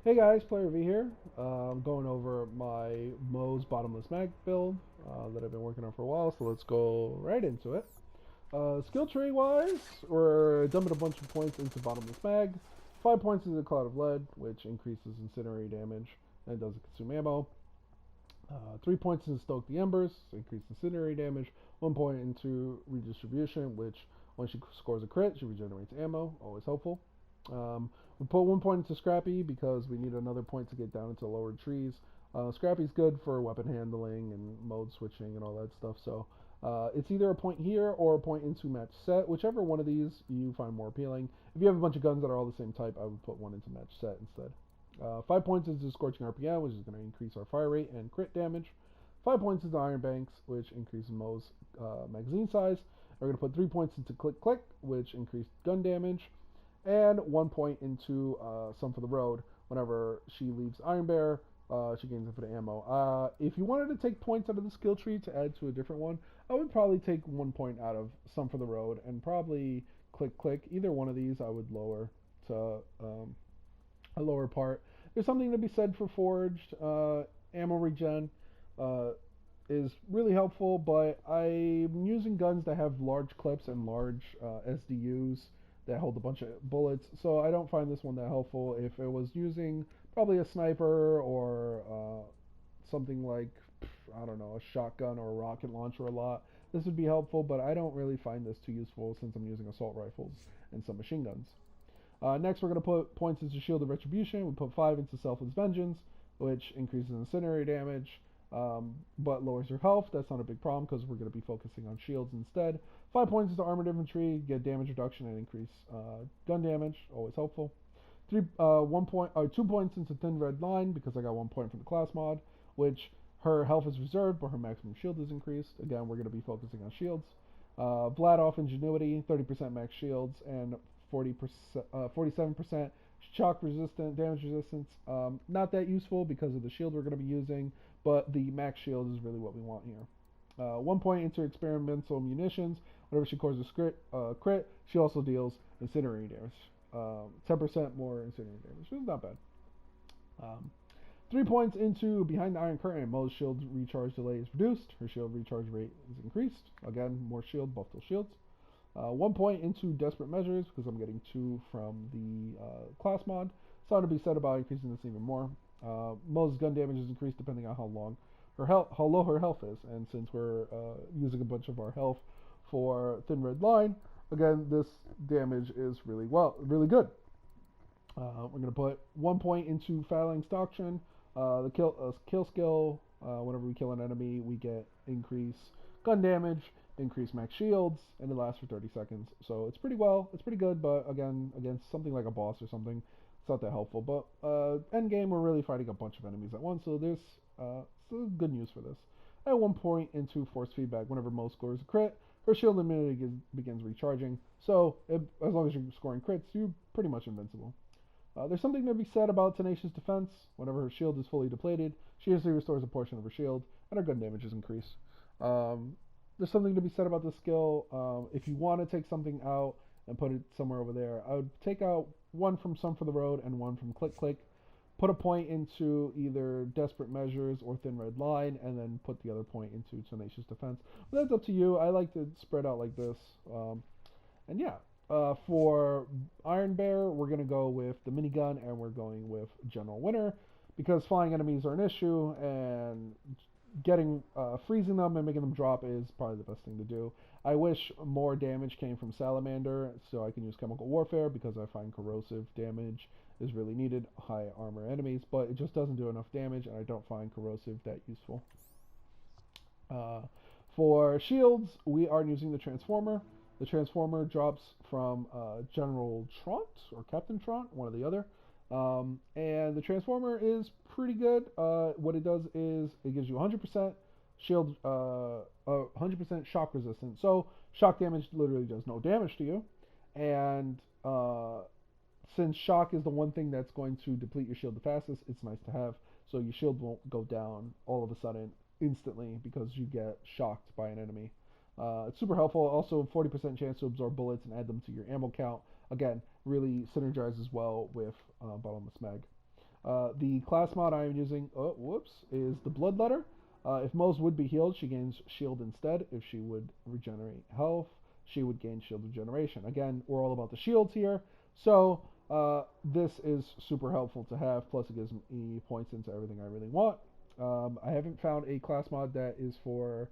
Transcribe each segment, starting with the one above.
Hey guys, Player V here. I'm going over my Moze bottomless mag build that I've been working on for a while, so let's go right into it. Skill tree wise, we're dumping a bunch of points into bottomless mag. 5 points into Cloud of Lead, which increases incendiary damage and doesn't consume ammo. 3 points into Stoke the Embers, increased incendiary damage. 1 point into Redistribution, which when she scores a crit, she regenerates ammo, always helpful. Um, we put 1 point into Scrappy because we need another point to get down into lower trees. Scrappy's good for weapon handling and mode switching and all that stuff. So it's either a point here or a point into match set, whichever one of these you find more appealing. If you have a bunch of guns that are all the same type, I would put one into match set instead. 5 points into Scorching RPM, which is going to increase our fire rate and crit damage. 5 points into Iron Banks, which increases Mo's magazine size. We're going to put 3 points into Click Click, which increased gun damage, and 1 point into Some for the Road. Whenever she leaves Iron Bear, she gains infinite ammo. If you wanted to take points out of the skill tree to add to a different one, I would probably take 1 point out of Some for the Road and probably Click Click. Either one of these I would lower to a lower part. There's something to be said for forged. Ammo regen is really helpful, but I'm using guns that have large clips and large SDUs that hold a bunch of bullets, so I don't find this one that helpful. If it was using probably a sniper or something like, I don't know, a shotgun or a rocket launcher a lot, this would be helpful, but I don't really find this too useful since I'm using assault rifles and some machine guns. Next, we're going to put points into Shield of Retribution. We put 5 into Selfless Vengeance, which increases incendiary damage, but lowers your health. That's not a big problem because we're going to be focusing on shields instead. 5 points into Armored Infantry, get damage reduction and increase gun damage, always helpful. 2 points into Thin Red Line because I got 1 point from the class mod, which her health is reserved, but her maximum shield is increased. Again, we're going to be focusing on shields. Vlad Ingenuity, 30% max shields, and 47% shock resistant, damage resistance. Not that useful because of the shield we're going to be using, but the max shield is really what we want here. 1 point into experimental munitions. Whenever she cores a crit, she also deals incendiary damage. 10% more incendiary damage, which is not bad. Um, 3 points into Behind the Iron Curtain. Mo's shield recharge delay is reduced. Her shield recharge rate is increased. Again, more shield, buff those shields. 1 point into Desperate Measures because I'm getting 2 from the class mod. Something to be said about increasing this even more. Mo's gun damage is increased depending on how low her health is, and since we're using a bunch of our health for Thin Red Line, again this damage is really good. We're going to put 1 point into Phalanx Doctrine. The kill skill, whenever we kill an enemy, we get increase gun damage, increase max shields, and it lasts for 30 seconds. So it's pretty good, but again, against something like a boss or something, it's not that helpful. But endgame, we're really fighting a bunch of enemies at once, so there's good news for this. At 1 point into Force Feedback, whenever Mo scores a crit, her shield immunity begins recharging. So as long as you're scoring crits, you're pretty much invincible. There's something to be said about Tenacious Defense. Whenever her shield is fully depleted, she instantly restores a portion of her shield, and her gun damage is increased. There's something to be said about this skill. If you want to take something out and put it somewhere over there, I would take out one from Some for the Road and one from Click Click. Put a point into either Desperate Measures or Thin Red Line, and then put the other point into Tenacious Defense. But that's up to you. I like to spread out like this. And yeah, for Iron Bear, we're going to go with the minigun, and we're going with General Winter because flying enemies are an issue, and freezing them and making them drop is probably the best thing to do. I wish more damage came from Salamander so I can use Chemical Warfare because I find corrosive damage is really needed, high armor enemies, but it just doesn't do enough damage, and I don't find corrosive that useful. Uh, for shields, we are using the Transformer. The Transformer drops from General Trant or Captain Trant, one or the other. And the Transformer is pretty good. What it does is it gives you 100% shield, 100% shock resistance. So shock damage literally does no damage to you. And since shock is the one thing that's going to deplete your shield the fastest, it's nice to have. So your shield won't go down all of a sudden instantly because you get shocked by an enemy. It's super helpful. Also, 40% chance to absorb bullets and add them to your ammo count. Again, really synergizes well with Bottomless Mag. The class mod I am using, is the Bloodletter. If Moze would be healed, she gains shield instead. If she would regenerate health, she would gain shield regeneration. Again, we're all about the shields here, so this is super helpful to have. Plus, it gives me points into everything I really want. I haven't found a class mod that is for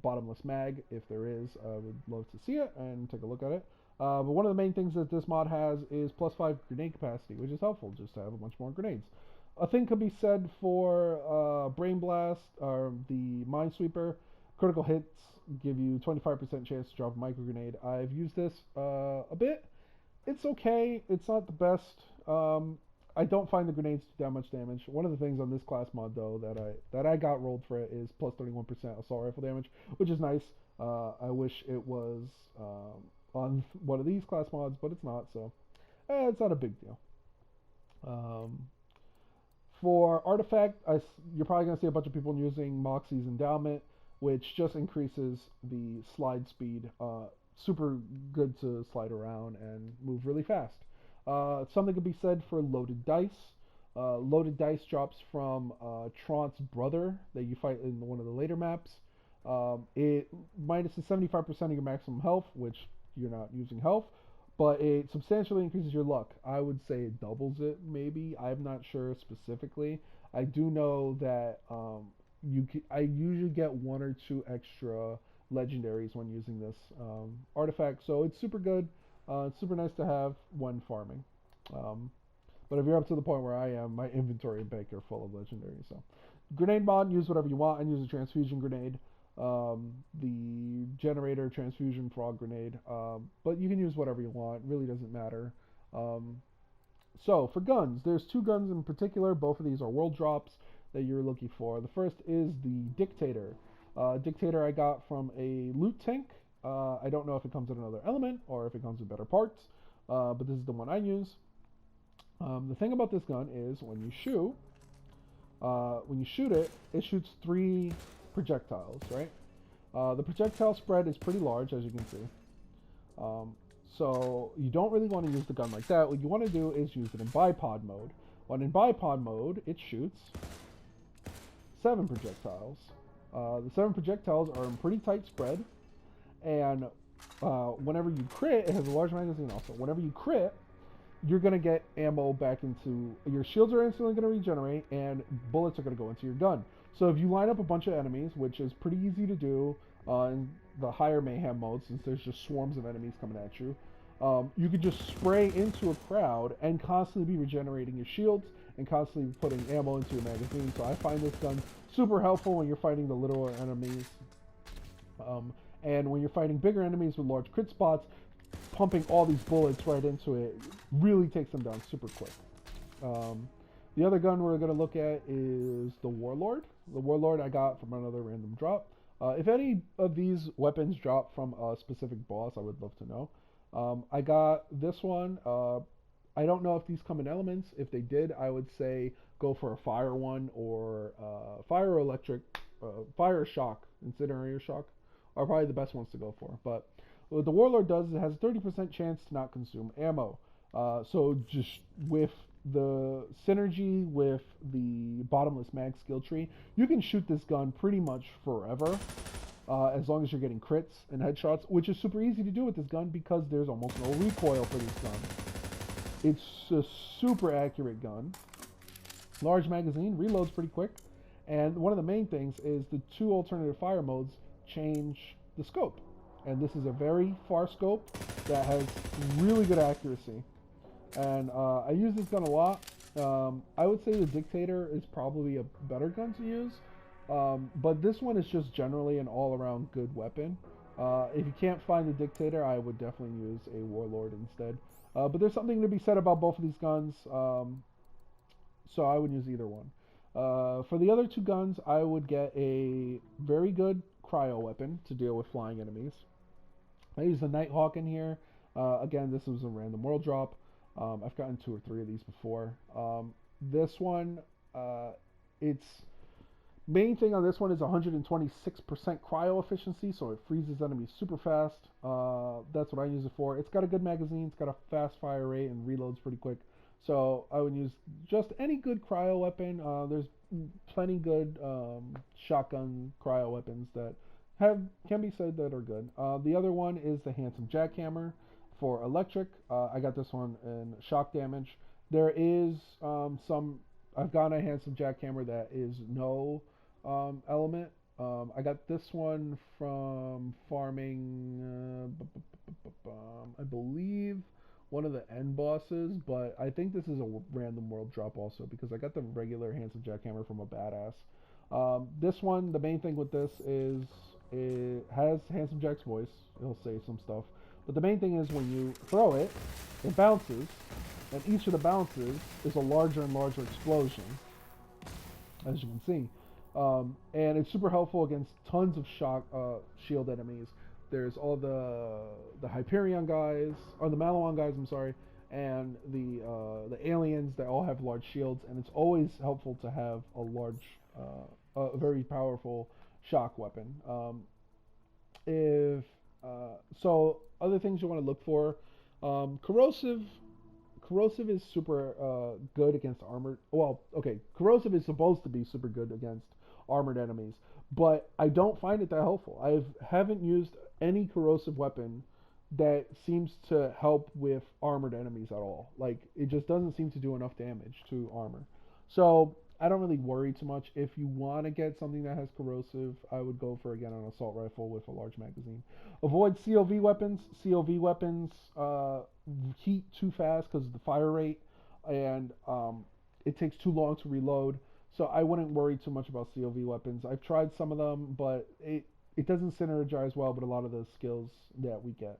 bottomless mag. If there is, I would love to see it and take a look at it. But one of the main things that this mod has is +5 grenade capacity, which is helpful just to have a bunch more grenades. A thing could be said for Brain Blast or the Minesweeper. Critical hits give you 25% chance to drop a micro grenade. I've used this a bit. It's okay. It's not the best. I don't find the grenades do that much damage. One of the things on this class mod though that I got rolled for it is plus 31% assault rifle damage, which is nice. I wish it was on one of these class mods, but it's not. So it's not a big deal. For artifact, you're probably going to see a bunch of people using Moxie's endowment, which just increases the slide speed. Super good to slide around and move really fast. Something could be said for loaded dice. Loaded dice drops from Tront's brother that you fight in one of the later maps. It minuses 75% of your maximum health, which you're not using health, but it substantially increases your luck. I would say it doubles it, maybe. I'm not sure specifically. I do know that I usually get 1 or 2 extra legendaries when using this artifact, so it's super good. It's super nice to have when farming. But if you're up to the point where I am, my inventory and bank are full of legendaries. So, grenade mod, use whatever you want. I use a transfusion grenade. The generator transfusion frog grenade, but you can use whatever you want. It really doesn't matter. So for guns, there's 2 guns in particular. Both of these are world drops that you're looking for. The first is the Dictator. Dictator I got from a loot tank. I don't know if it comes with another element or if it comes with better parts, but this is the one I use. The thing about this gun is when you shoot it, it shoots 3 projectiles, right? The projectile spread is pretty large, as you can see. So you don't really want to use the gun like that. What you want to do is use it in bipod mode. When in bipod mode, it shoots 7 projectiles. The 7 projectiles are in pretty tight spread, and whenever you crit, it has a large magazine also. Whenever you crit, you're going to get ammo back into... Your shields are instantly going to regenerate, and bullets are going to go into your gun. So if you line up a bunch of enemies, which is pretty easy to do in the higher mayhem mode, since there's just swarms of enemies coming at you, you could just spray into a crowd and constantly be regenerating your shields and constantly putting ammo into your magazine. So I find this gun super helpful when you're fighting the littler enemies. And when you're fighting bigger enemies with large crit spots, pumping all these bullets right into it really takes them down super quick. The other gun we're going to look at is the Warlord. The Warlord I got from another random drop. If any of these weapons drop from a specific boss, I would love to know. I got this one. I don't know if these come in elements. If they did, I would say go for a fire one, or fire or electric, fire or shock, incendiary or shock are probably the best ones to go for. But what the Warlord does is it has a 30% chance to not consume ammo. So just with the synergy with the bottomless mag skill tree, you can shoot this gun pretty much forever, as long as you're getting crits and headshots, which is super easy to do with this gun because there's almost no recoil for this gun. It's a super accurate gun. Large magazine, reloads pretty quick, and one of the main things is the 2 alternative fire modes change the scope. And this is a very far scope that has really good accuracy. And I use this gun a lot. I would say the Dictator is probably a better gun to use. But this one is just generally an all-around good weapon. If you can't find the Dictator, I would definitely use a Warlord instead. But there's something to be said about both of these guns. So I would use either one. For the other 2 guns, I would get a very good cryo weapon to deal with flying enemies. I use the Nighthawk in here. Again, this was a random world drop. I've gotten 2 or 3 of these before. This one, its main thing on this one is 126% cryo efficiency, so it freezes enemies super fast. That's what I use it for. It's got a good magazine, it's got a fast fire rate, and reloads pretty quick. So I would use just any good cryo weapon. There's plenty good shotgun cryo weapons that can be said that are good. The other one is the handsome jackhammer for electric. I got this one in shock damage. There is some. I've got a handsome jackhammer that is no element. I got this one from farming. I believe one of the end bosses, but I think this is a random world drop also because I got the regular handsome jackhammer from a badass. This one, the main thing with this is it has handsome Jack's voice. He'll say some stuff, but the main thing is when you throw it, it bounces, and each of the bounces is a larger and larger explosion, as you can see. And it's super helpful against tons of shock shield enemies. There's all the Hyperion guys, or the Malawan guys, I'm sorry, and the aliens that all have large shields, and it's always helpful to have a large, a very powerful shock weapon. If so, other things you want to look for, corrosive. Corrosive is super good against armored. Well, okay, corrosive is supposed to be super good against armored enemies, but I don't find it that helpful. I haven't used any corrosive weapon that seems to help with armored enemies at all. Like, it just doesn't seem to do enough damage to armor. So I don't really worry too much. If you want to get something that has corrosive, I would go for, again, an assault rifle with a large magazine. Avoid COV weapons. COV weapons heat too fast because of the fire rate, and it takes too long to reload. So I wouldn't worry too much about COV weapons. I've tried some of them, but it doesn't synergize well with a lot of the skills that we get.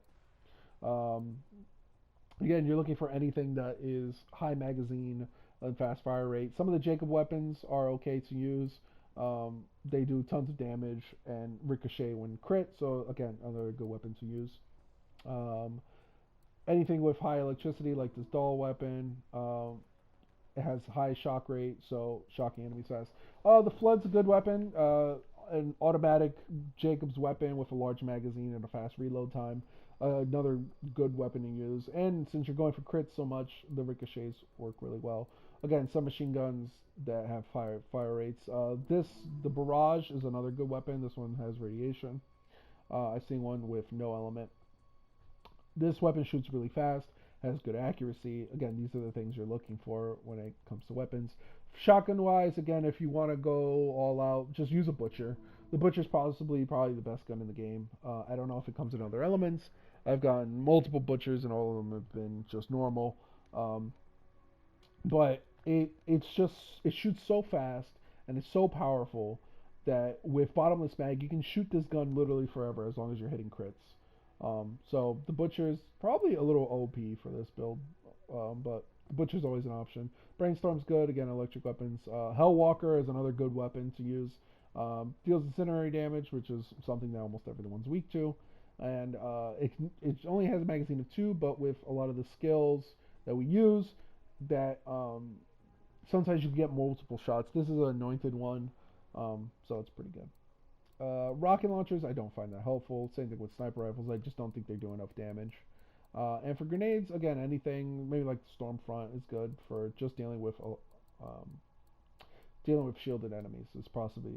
Again, you're looking for anything that is high magazine and fast fire rate. Some of the Jacob weapons are okay to use. They do tons of damage and ricochet when crit, so again, another good weapon to use. Anything with high electricity, like this doll weapon, it has high shock rate, so shocking enemies fast. The Flood's a good weapon. An automatic Jacob's weapon with a large magazine and a fast reload time. Another good weapon to use. And since you're going for crits so much, the ricochets work really well. Again, some machine guns that have fire rates. The Barrage is another good weapon. This one has radiation. I've seen one with no element. This weapon shoots really fast, has good accuracy. Again, these are the things you're looking for when it comes to weapons. Shotgun-wise, again, if you want to go all out, just use a Butcher. The Butcher's probably the best gun in the game. I don't know if it comes in other elements. I've gotten multiple Butchers, and all of them have been just normal. But it shoots so fast, and it's so powerful that with Bottomless Mag, you can shoot this gun literally forever as long as you're hitting crits. So the Butcher is probably a little OP for this build, but the Butcher's always an option. Brainstorm's good, again, electric weapons. Hellwalker is another good weapon to use. Deals incendiary damage, which is something that almost everyone's weak to. And it only has a magazine of 2, but with a lot of the skills that we use, that sometimes you can get multiple shots. This is an anointed one, so it's pretty good. Rocket launchers, I don't find that helpful. Same thing with sniper rifles. I just don't think they do enough damage. And for grenades, again, anything, maybe like the Stormfront is good for just dealing with shielded enemies. Is possibly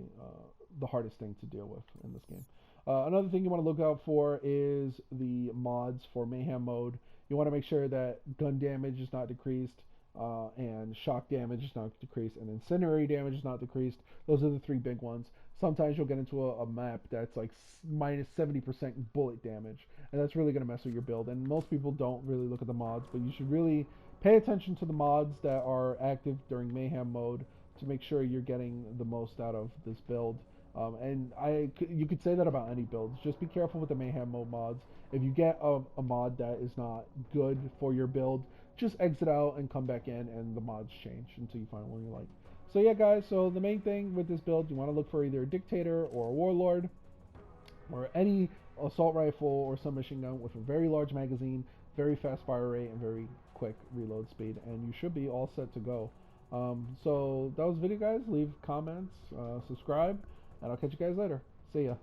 the hardest thing to deal with in this game. Another thing you want to look out for is the mods for Mayhem Mode. You want to make sure that gun damage is not decreased, and shock damage is not decreased, and incendiary damage is not decreased. Those are the 3 big ones. Sometimes you'll get into a map that's like minus 70% bullet damage, and that's really going to mess with your build. And most people don't really look at the mods, but you should really pay attention to the mods that are active during Mayhem Mode to make sure you're getting the most out of this build. And you could say that about any builds. Just be careful with the Mayhem Mode mods. If you get a mod that is not good for your build, just exit out and come back in, and the mods change until you find one you like. So yeah, guys, so the main thing with this build, you want to look for either a Dictator or a Warlord, or any assault rifle or submachine gun with a very large magazine, very fast fire rate, and very quick reload speed, and you should be all set to go. So that was the video, guys. Leave comments, subscribe, and I'll catch you guys later. See ya.